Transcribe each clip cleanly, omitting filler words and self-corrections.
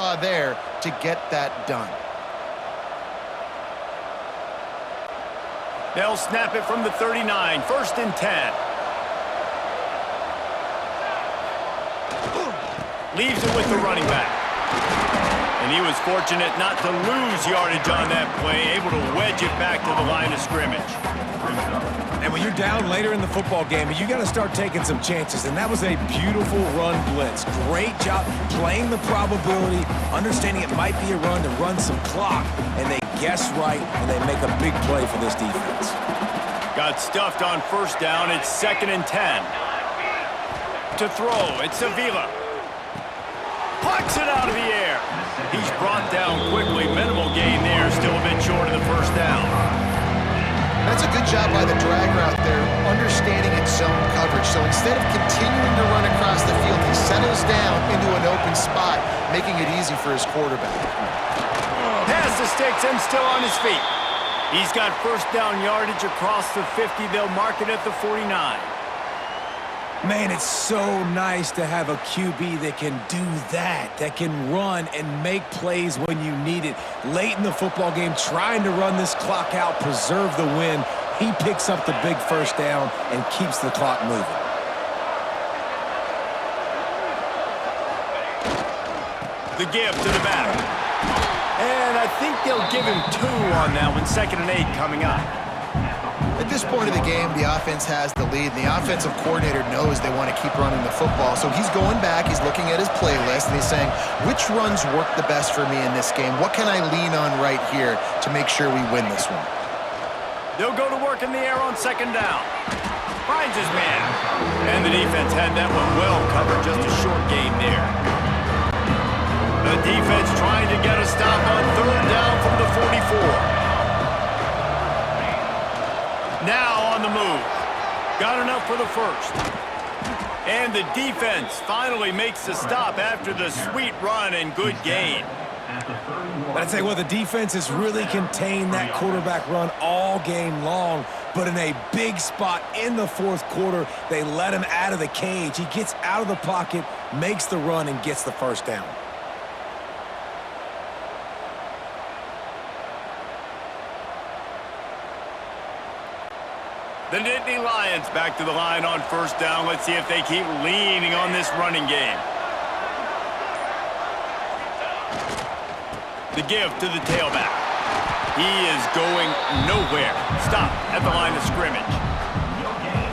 saw there to get that done. They'll snap it from the 39, 1st and 10. Leaves it with the running back. And he was fortunate not to lose yardage on that play, able to wedge it back to the line of scrimmage. And when you're down later in the football game, you got to start taking some chances. And that was a beautiful run blitz. Great job playing the probability, understanding it might be a run to run some clock. And they guess right, and they make a big play for this defense. Got stuffed on 1st down. It's 2nd and 10. To throw, it's Avila. Plucks it out of the air. He's brought down quickly. Minimal gain there. Still a bit short of the 1st down. That's a good job by the drag route there, understanding its zone coverage. So instead of continuing to run across the field, he settles down into an open spot, making it easy for his quarterback. Pass the sticks and still on his feet. He's got 1st down yardage across the 50. They'll mark it at the 49. Man, it's so nice to have a QB that can do that can run and make plays when you need it. Late in the football game, trying to run this clock out, preserve the win. He picks up the big 1st down and keeps the clock moving. The give to the back. And I think they'll give him 2 on that one. 2nd and 8 coming up. At this point of the game, the offense has the lead, and the offensive coordinator knows they want to keep running the football. So he's going back, he's looking at his playlist, and he's saying, which runs work the best for me in this game? What can I lean on right here to make sure we win this one? They'll go to work in the air on 2nd down. Finds his man. And the defense had that one well covered, just a short gain there. The defense trying to get a stop on 3rd down from the 44. Now on the move. Got enough for the 1st. And the defense finally makes the stop after the sweet run and good gain. But I'd say, well, the defense has really contained that quarterback run all game long. But in a big spot in the 4th quarter, they let him out of the cage. He gets out of the pocket, makes the run, and gets the 1st down. The Nittany Lions back to the line on 1st down. Let's see if they keep leaning on this running game. The give to the tailback. He is going nowhere. Stop at the line of scrimmage.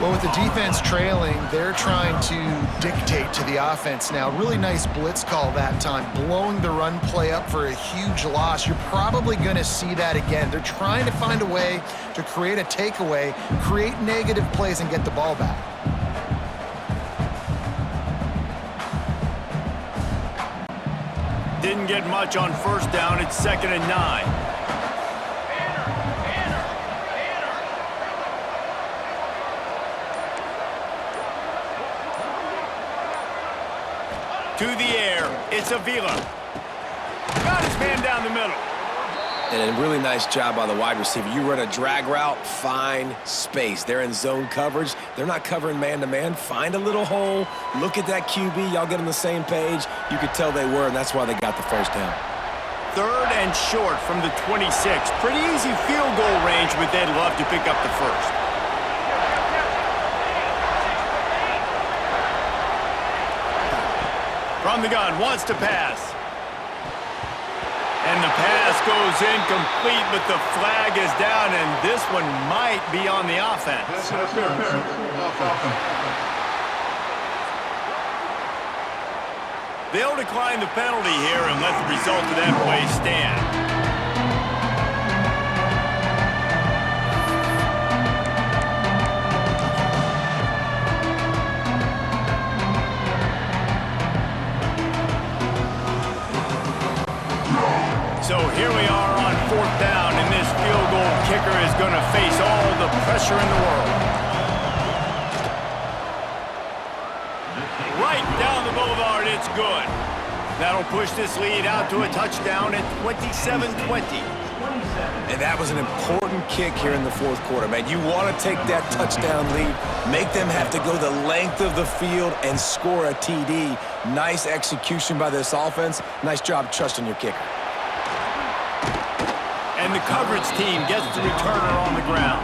Well, with the defense trailing, they're trying to dictate to the offense now. Really nice blitz call that time, blowing the run play up for a huge loss. You're probably going to see that again. They're trying to find a way to create a takeaway, create negative plays, and get the ball back. Didn't get much on 1st down. It's 2nd and 9. To the air, it's Avila. Got his man down the middle. And a really nice job by the wide receiver. You run a drag route, find space. They're in zone coverage. They're not covering man-to-man. Find a little hole. Look at that QB. Y'all get on the same page. You could tell they were, and that's why they got the 1st down. 3rd and short from the 26. Pretty easy field goal range, but they'd love to pick up the 1st. From the gun, wants to pass. And the pass goes incomplete, but the flag is down, and this one might be on the offense. They'll decline the penalty here and let the result of that play stand. So here we are on 4th down, and this field goal kicker is going to face all the pressure in the world. Right down the boulevard, it's good. That'll push this lead out to a touchdown at 27-20. And that was an important kick here in the fourth quarter, man. You want to take that touchdown lead, make them have to go the length of the field and score a TD. Nice execution by this offense. Nice job trusting your kicker. And the coverage team gets the returner on the ground.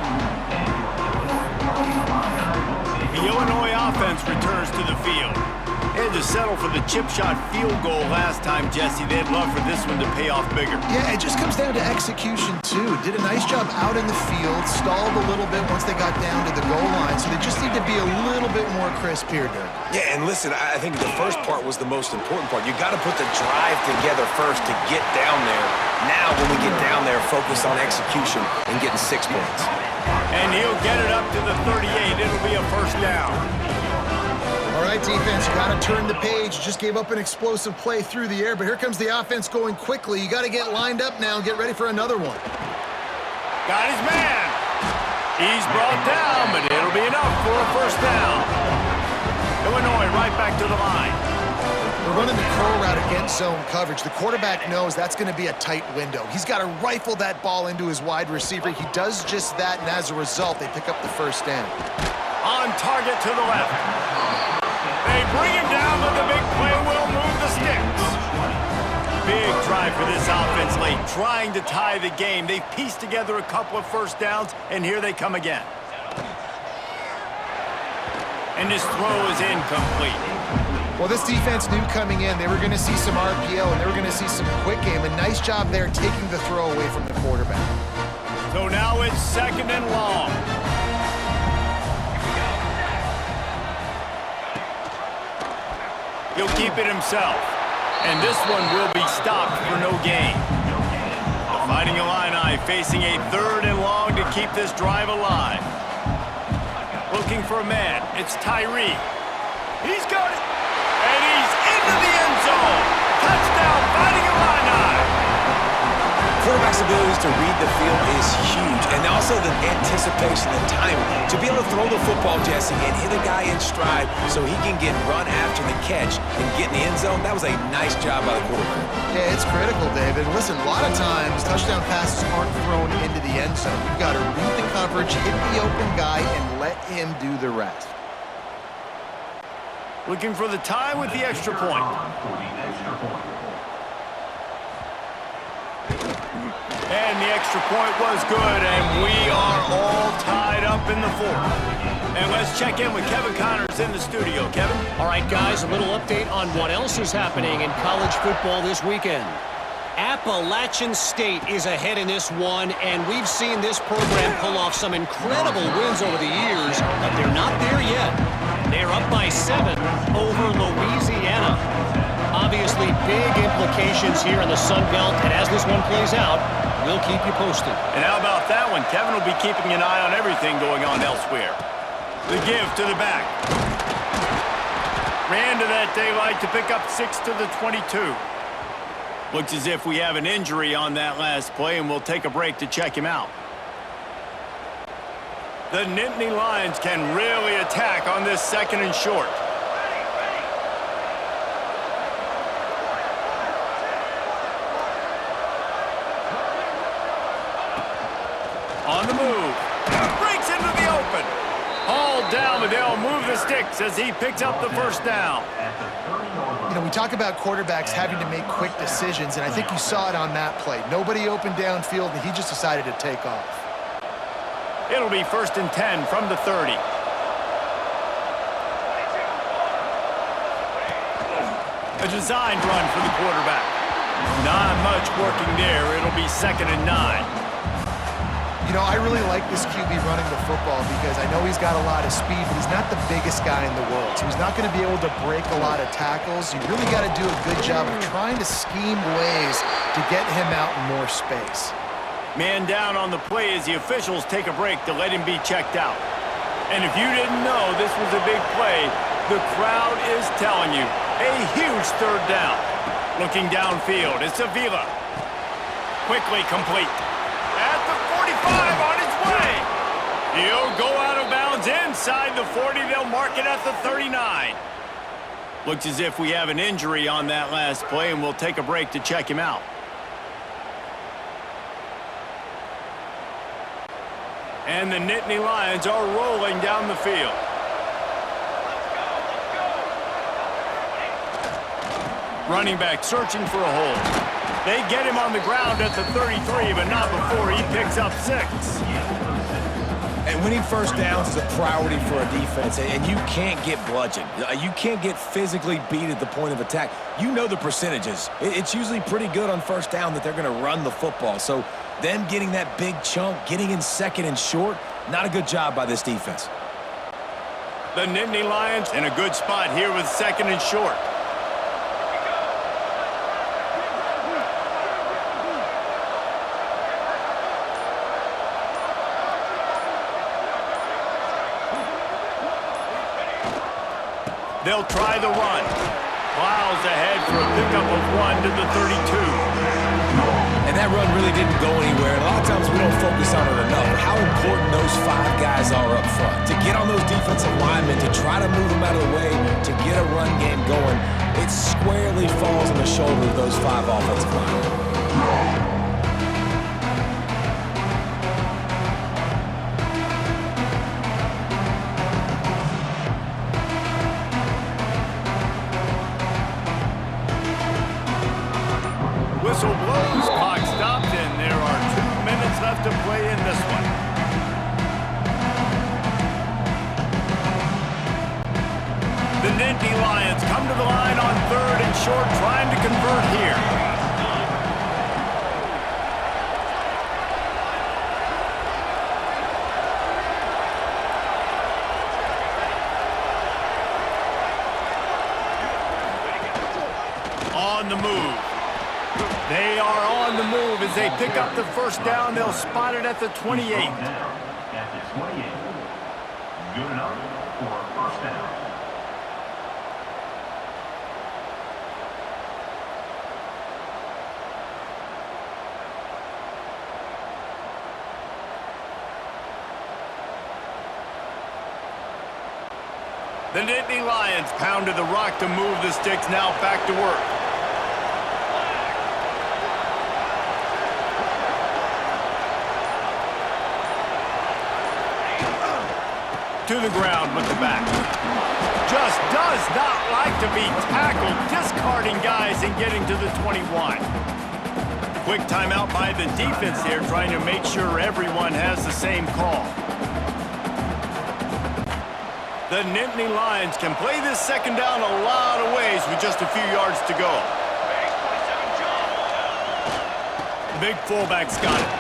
The Illinois offense returns to the field. They had to settle for the chip shot field goal last time, Jesse. They'd love for this one to pay off bigger. Yeah, it just comes down to execution, too. Did a nice job out in the field, stalled a little bit once they got down to the goal line, so they just need to be a little bit more crisp here, Dirk. Yeah, and listen, I think the first part was the most important part. You got to put the drive together first to get down there. Now, when we get down there, focus on execution and getting 6 points. And he'll get it up to the 38. It'll be a first down. All right, defense, you got to turn the page. You just gave up an explosive play through the air, but here comes the offense going quickly. You got to get lined up now and get ready for another one. Got his man. He's brought down, but it'll be enough for a first down. Illinois right back to the line. We're running the curl route against zone coverage. The quarterback knows that's going to be a tight window. He's got to rifle that ball into his wide receiver. He does just that, and as a result, they pick up the first down. On target to the left. They bring him down, but the big play will move the sticks. Big drive for this offense late, trying to tie the game. They've pieced together a couple of first downs, and here they come again. And this throw is incomplete. Well, this defense knew coming in they were going to see some RPO, and they were going to see some quick game. A nice job there taking the throw away from the quarterback. So now it's second and long. He'll keep it himself. And this one will be stopped for no gain. The Fighting Illini facing a third and long to keep this drive alive. Looking for a man. It's Tyree. He's got it. And he's into the end zone. Touchdown, Fighting Illini. Quarterback's abilities to read the field is huge, and also the anticipation and timing. To be able to throw the football, Jesse, and hit a guy in stride so he can get run after the catch and get in the end zone, that was a nice job by the quarterback. Yeah, it's critical, David. Listen, a lot of times touchdown passes aren't thrown into the end zone. You've got to read the coverage, hit the open guy, and let him do the rest. Looking for the tie with the extra point. And the extra point was good, and we are all tied up in the fourth. And let's check in with Kevin Connors in the studio. Kevin? All right, guys, a little update on what else is happening in college football this weekend. Appalachian State is ahead in this one, and we've seen this program pull off some incredible wins over the years, but they're not there yet. They're up by 7 over Louisiana. Obviously, big implications here in the Sun Belt, and as this one plays out, we'll keep you posted. And how about that one? Kevin will be keeping an eye on everything going on elsewhere. The give to the back. Ran to that daylight to pick up 6 to the 22. Looks as if we have an injury on that last play, and we'll take a break to check him out. The Nittany Lions can really attack on this second and short. On the move. Breaks into the open. Hauled down, but they'll move the sticks as he picks up the first down. You know, we talk about quarterbacks having to make quick decisions, and I think you saw it on that play. Nobody opened downfield, and he just decided to take off. It'll be 1st and 10 from the 30. A designed run for the quarterback. Not much working there. It'll be 2nd and 9. You know, I really like this QB running the football because I know he's got a lot of speed, but he's not the biggest guy in the world. So he's not going to be able to break a lot of tackles. You really got to do a good job of trying to scheme ways to get him out in more space. Man down on the play as the officials take a break to let him be checked out. And if you didn't know this was a big play, the crowd is telling you a huge third down. Looking downfield, it's Avila. Quickly complete. At the 45 on his way. He'll go out of bounds inside the 40. They'll mark it at the 39. Looks as if we have an injury on that last play, and we'll take a break to check him out. And the Nittany Lions are rolling down the field. Running back searching for a hole. They get him on the ground at the 33, but not before he picks up 6. And winning first downs is a priority for a defense, and you can't get bludgeoned. You can't get physically beat at the point of attack. You know the percentages. It's usually pretty good on first down that they're going to run the football. So them getting that big chunk, getting in second and short, not a good job by this defense. The Nittany Lions in a good spot here with second and short. They'll try the run. Plows ahead for a pickup of 1 to the 32. And that run really didn't go anywhere. And a lot of times we don't focus on it enough. How important those 5 guys are up front. To get on those defensive linemen, to try to move them out of the way, to get a run game going, it squarely falls on the shoulder of those 5 offensive linemen. Whistle blows, clock stopped, and there are 2 minutes left to play in this one. The Nittany Lions come to the line on 3rd and short, trying to convert here. On the move. They are on the move as they pick up the first down. They'll spot it at the 28. At the 28. Good enough for a first down. The Nittany Lions pounded the rock to move the sticks, now back to work. To the ground with the back. Just does not like to be tackled, discarding guys and getting to the 21. Quick timeout by the defense here, trying to make sure everyone has the same call. The Nittany Lions can play this second down a lot of ways with just a few yards to go. Big fullback's got it.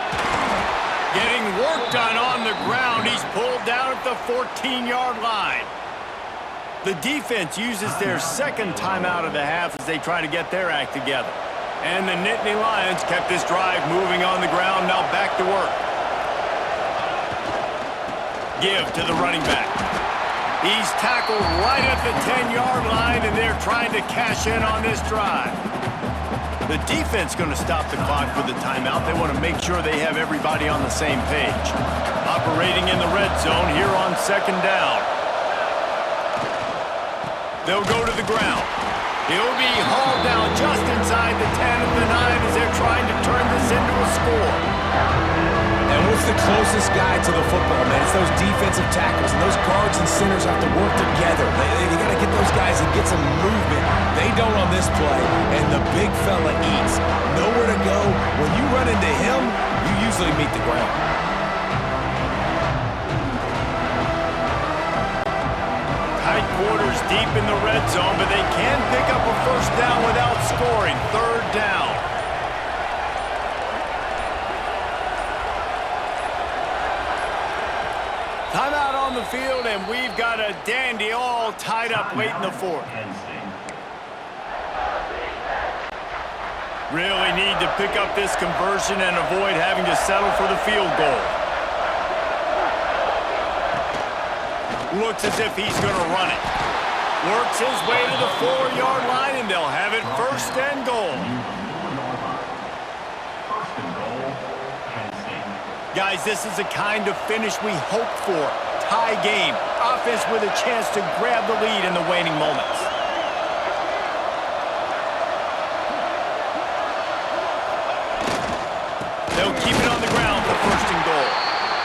Getting work done on the ground. He's pulled down at the 14-yard line. The defense uses their second timeout of the half as they try to get their act together. And the Nittany Lions kept this drive moving on the ground, now back to work. Give to the running back. He's tackled right at the 10-yard line, and they're trying to cash in on this drive. The defense going to stop the clock with a timeout. They want to make sure they have everybody on the same page. Operating in the red zone here on second down. They'll go to the ground. He'll be hauled down just inside the 10 of the 9 as they're trying to turn this into a score. And what's the closest guy to the football, man? It's those defensive tackles, and those guards and centers have to work together. They got to get those guys and get some movement. They don't on this play, and the big fella eats. Nowhere to go. When you run into him, you usually meet the ground. Tight quarters deep in the red zone, but they can pick up a first down without scoring. Third down. Timeout on the field, and we've got a dandy all tied up late in the fourth. Really need to pick up this conversion and avoid having to settle for the field goal. Looks as if he's going to run it. Works his way to the 4-yard line, and they'll have it first and goal. Guys, this is the kind of finish we hope for. Tie game. Offense with a chance to grab the lead in the waning moments. They'll keep it on the ground for first and goal.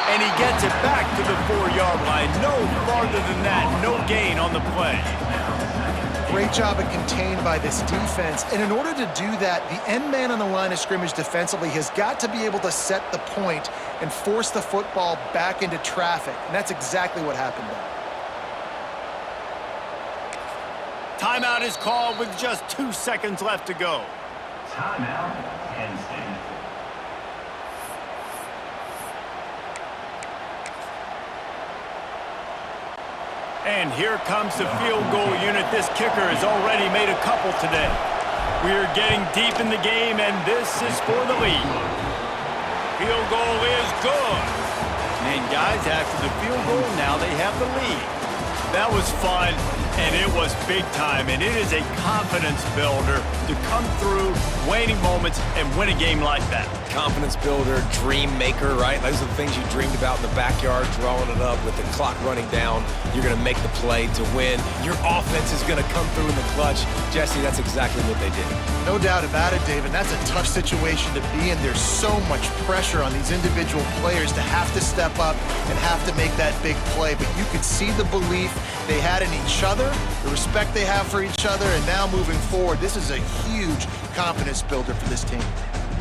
And he gets it back to the 4-yard line. No farther than that. No gain on the play. Great job of contained by this defense. And in order to do that, the end man on the line of scrimmage defensively has got to be able to set the point and force the football back into traffic. And that's exactly what happened there. Timeout is called with just 2 seconds left to go. Timeout, Penn State. And here comes the field goal unit. This kicker has already made a couple today. We're getting deep in the game, and this is for the lead. Field goal is good. And guys, after the field goal, now they have the lead. That was fun, and it was big time, and it is a confidence builder to come through waning moments and win a game like that. Confidence builder, dream maker, right? Those are the things you dreamed about in the backyard, drawing it up with the clock running down. You're going to make the play to win. Your offense is going to come through in the clutch. Jesse, that's exactly what they did. No doubt about it, David. That's a tough situation to be in. There's so much pressure on these individual players to have to step up and have to make that big play. But you could see the belief they had in each other, the respect they have for each other, and now moving forward, this is a huge confidence builder for this team.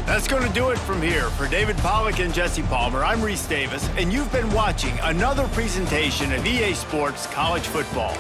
That's going to do it from here. For David Pollack and Jesse Palmer, I'm Reese Davis, and you've been watching another presentation of EA Sports College Football.